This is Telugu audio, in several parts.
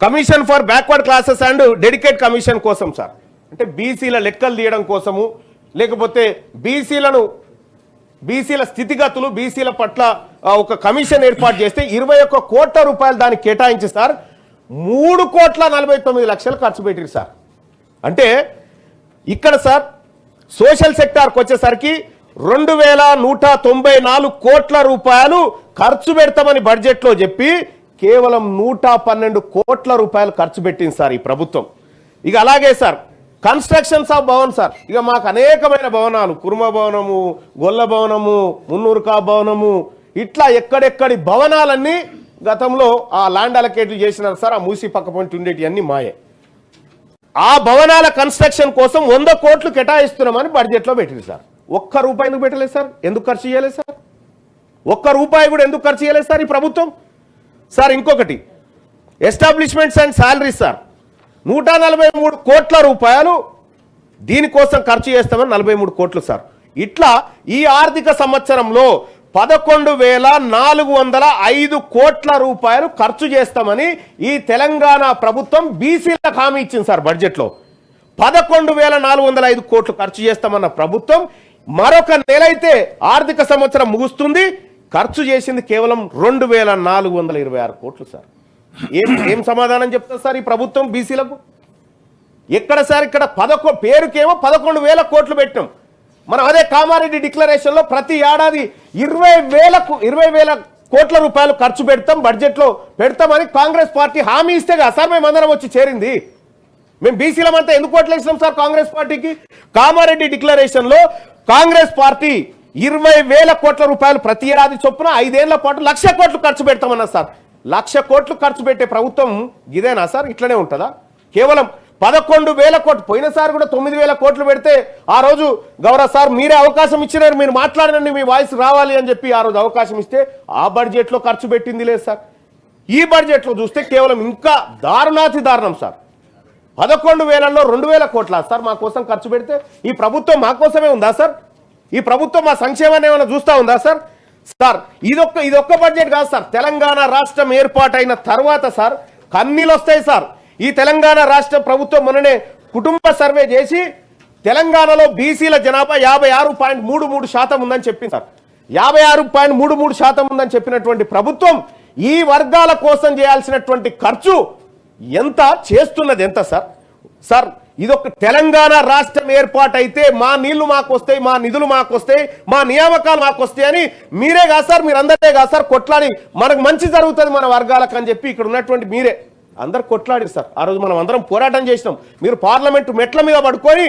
Commission for backward classes and dedicate commission కోసం సార్, అంటే బీసీల లెక్కలు తీయడం కోసము, లేకపోతే బీసీల స్థితిగతులు, బీసీల పట్ల ఒక కమిషన్ ఏర్పాటు చేస్తే 21 కోట్ల రూపాయలు దానికి కేటాయించి సార్ 3,49,00,000 ఖర్చు పెట్టారు సార్. అంటే ఇక్కడ సార్ సోషల్ సెక్టార్కి వచ్చేసరికి 2,194 కోట్ల రూపాయలు ఖర్చు పెడతామని బడ్జెట్లో చెప్పి కేవలం 112 కోట్ల రూపాయలు ఖర్చు పెట్టింది సార్ ఈ ప్రభుత్వం. ఇక అలాగే sir constructions of Bhavan sir, ఇక మాకు అనేకమైన భవనాలు, కుర్మ భవనము, గొల్ల భవనము, మున్నూరుకా భవనము, ఇట్లా ఎక్కడెక్కడి భవనాలన్నీ గతంలో ఆ ల్యాండ్ అలకేట్లు చేసినారు సార్. ఆ మూసి పక్క పొంటి ఉండేటి అన్ని మాయే. ఆ భవనాల కన్స్ట్రక్షన్ కోసం 100 కోట్లు కేటాయిస్తున్నామని బడ్జెట్లో పెట్టింది సార్. ఒక్క రూపాయి ఎందుకు పెట్టలేదు సార్? ఎందుకు ఖర్చు చేయలేదు సార్? ఒక్క రూపాయి కూడా ఎందుకు ఖర్చు చేయలేదు సార్ ఈ ప్రభుత్వం? సార్ ఇంకొకటి ఎస్టాబ్లిష్మెంట్స్ అండ్ శాలరీస్ సార్, 143 కోట్ల రూపాయలు దీనికోసం ఖర్చు చేస్తామని 43 కోట్లు సార్. ఇట్లా ఈ ఆర్థిక సంవత్సరంలో 11,405 కోట్ల రూపాయలు ఖర్చు చేస్తామని ఈ తెలంగాణ ప్రభుత్వం బీసీలకు హామీ ఇచ్చింది సార్. బడ్జెట్లో 11,405 కోట్లు ఖర్చు చేస్తామన్న ప్రభుత్వం మరొక నెల అయితే ఆర్థిక సంవత్సరం ముగుస్తుంది, ఖర్చు చేసింది కేవలం 2,426 కోట్లు సార్. ఏం సమాధానం చెప్తారు సార్ ఈ ప్రభుత్వం బీసీలకు? ఎక్కడ సార్? ఇక్కడ పేరుకేమో 11,000 కోట్లు పెట్టాం మనం. అదే కామారెడ్డి డిక్లరేషన్ లో ప్రతి ఏడాది 20,000 కోట్ల రూపాయలు ఖర్చు పెడతాం, బడ్జెట్ లో పెడతామని కాంగ్రెస్ పార్టీ హామీ ఇస్తే కదా సార్ మేమందరం వచ్చి చేరింది. మేము బీసీలమంతా ఎందుకు ఓట్లేసినాం సార్ కాంగ్రెస్ పార్టీకి? కామారెడ్డి డిక్లరేషన్ లో కాంగ్రెస్ పార్టీ 20,000 కోట్ల రూపాయలు ప్రతి ఏడాది చొప్పున 5 ఏళ్ల పాటు 1,00,000 కోట్లు ఖర్చు పెడతామన్నా సార్. 1,00,000 కోట్లు ఖర్చు పెట్టే ప్రభుత్వం ఇదేనా సార్? ఇట్లనే ఉంటుందా? కేవలం 11,000 కోట్లు, పోయినసారి కూడా 9,000 కోట్లు పెడితే ఆ రోజు గౌరవ సార్ మీరే అవకాశం ఇచ్చినారు, మీరు మాట్లాడండి, మీ వాయిస్ రావాలి అని చెప్పి ఆ రోజు అవకాశం ఇస్తే ఆ బడ్జెట్ లో ఖర్చు పెట్టింది లేదు సార్. ఈ బడ్జెట్ లో చూస్తే కేవలం ఇంకా దారుణాతి దారుణం సార్. 11,000లో 2,000 కోట్ల సార్ మా కోసం ఖర్చు పెడితే ఈ ప్రభుత్వం మా కోసమే ఉందా సార్? ఈ ప్రభుత్వం మా సంక్షేమాన్ని ఏమైనా చూస్తా ఉందా సార్? సార్ ఇదొక్క బడ్జెట్ కాదు సార్. తెలంగాణ రాష్ట్రం ఏర్పాటైన తర్వాత సార్ కన్నీళ్ళు వస్తాయి సార్. ఈ తెలంగాణ రాష్ట్ర ప్రభుత్వం మొన్ననే కుటుంబ సర్వే చేసి తెలంగాణలో బీసీల జనాభా 56.33% ఉందని చెప్పింది సార్. 56.33% ఉందని చెప్పినటువంటి ప్రభుత్వం ఈ వర్గాల కోసం చేయాల్సినటువంటి ఖర్చు ఎంత చేస్తున్నది ఎంత సార్? సార్ ఇదొక తెలంగాణ రాష్ట్రం ఏర్పాటైతే మా నీళ్లు మాకు వస్తాయి, మా నిధులు మాకు వస్తాయి, మా నియామకాలు మాకు వస్తాయి అని మీరే కాదు సార్, మీరందరే కాదు సార్ కొట్లాడి మనకు మంచి జరుగుతుంది మన వర్గాలకు అని చెప్పి ఇక్కడ ఉన్నటువంటి మీరే అందరు కొట్లాడారు సార్. ఆ రోజు మనం అందరం పోరాటం చేసినాం. మీరు పార్లమెంటు మెట్ల మీద పడుకొని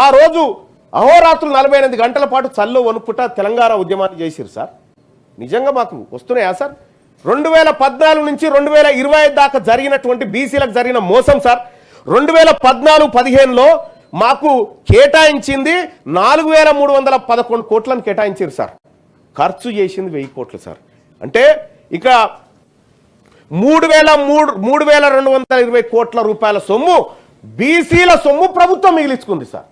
ఆ రోజు అహోరాత్రులు 48 గంటల పాటు చల్లో వణుకుట తెలంగాణ ఉద్యమాన్ని చేసిరు సార్. నిజంగా మాకు వస్తున్నాయా సార్? 2014 నుంచి 2025 దాకా జరిగినటువంటి బీసీలకు జరిగిన మోసం సార్. 2014-15లో మాకు కేటాయించింది 4,311 కోట్లను కేటాయించారు సార్. ఖర్చు చేసింది 1,000 కోట్లు సార్. అంటే ఇక 3,220 కోట్ల రూపాయల సొమ్ము బీసీల సొమ్ము ప్రభుత్వం మిగిలించుకుంది సార్.